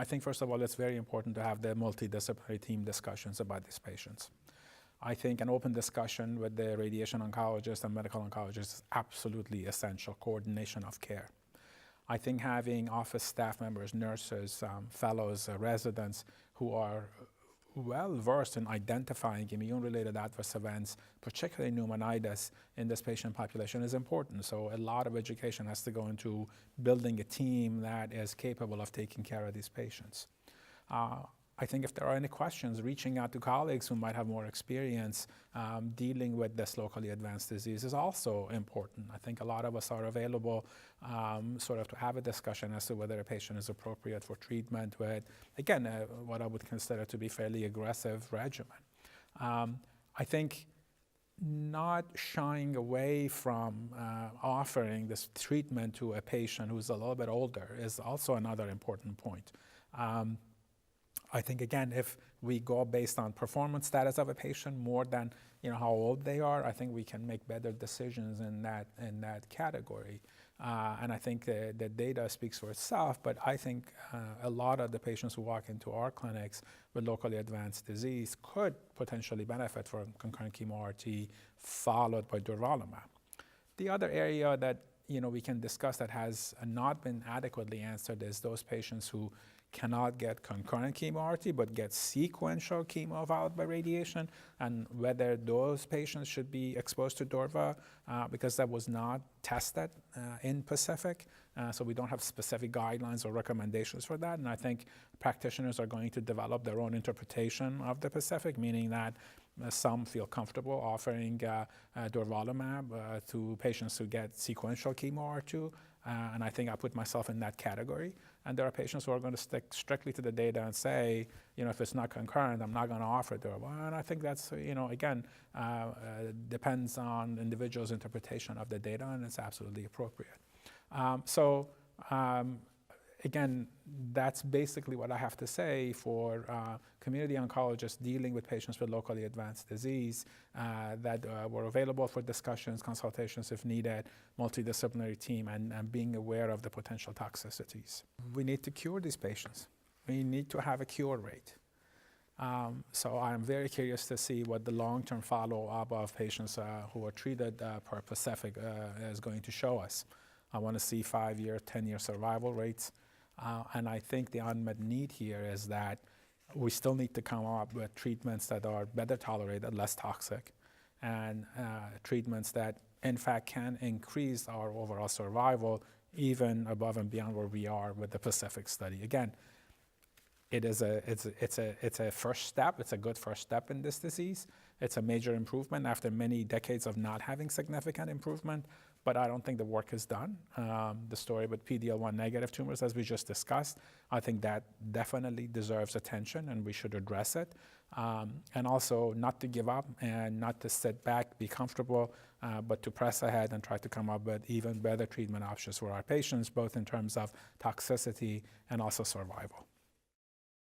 I think, first of all, it's very important to have the multidisciplinary team discussions about these patients. I think an open discussion with the radiation oncologist and medical oncologist is absolutely essential, coordination of care. I think having office staff members, nurses, fellows, residents who are well versed in identifying immune-related adverse events, particularly pneumonitis in this patient population, is important. So a lot of education has to go into building a team that is capable of taking care of these patients. I think if there are any questions, reaching out to colleagues who might have more experience dealing with this locally advanced disease is also important. I think a lot of us are available sort of to have a discussion as to whether a patient is appropriate for treatment with, again, what I would consider to be fairly aggressive regimen. I think not shying away from offering this treatment to a patient who's a little bit older is also another important point. I think, again, if we go based on performance status of a patient more than how old they are, I think we can make better decisions in that category. And I think the data speaks for itself, but I think a lot of the patients who walk into our clinics with locally advanced disease could potentially benefit from concurrent chemo-RT followed by durvalumab. The other area that we can discuss that has not been adequately answered is those patients who cannot get concurrent chemo-RT but get sequential chemo followed by radiation, and whether those patients should be exposed to Durva because that was not tested in Pacific. So we don't have specific guidelines or recommendations for that. And I think practitioners are going to develop their own interpretation of the Pacific, meaning that some feel comfortable offering durvalumab to patients who get sequential chemo-RT. And I think I put myself in that category. And there are patients who are going to stick strictly to the data and say, if it's not concurrent, I'm not going to offer durvalumab. And I think that's, again, depends on the individual's interpretation of the data, and it's absolutely appropriate. Again, that's basically what I have to say for community oncologists dealing with patients with locally advanced disease that were available for discussions, consultations if needed, multidisciplinary team, and being aware of the potential toxicities. We need to cure these patients. We need to have a cure rate. So I'm very curious to see what the long-term follow-up of patients who are treated per Pacific is going to show us. I want to see 5-year, 10-year survival rates. And I think the unmet need here is that we still need to come up with treatments that are better tolerated, less toxic, and treatments that, in fact, can increase our overall survival even above and beyond where we are with the Pacific study. Again, it's a first step. It's a good first step in this disease. It's a major improvement after many decades of not having significant improvement, but I don't think the work is done. The story with PD-L1 negative tumors, as we just discussed, I think that definitely deserves attention and we should address it. And also not to give up and not to sit back, be comfortable, but to press ahead and try to come up with even better treatment options for our patients, both in terms of toxicity and also survival.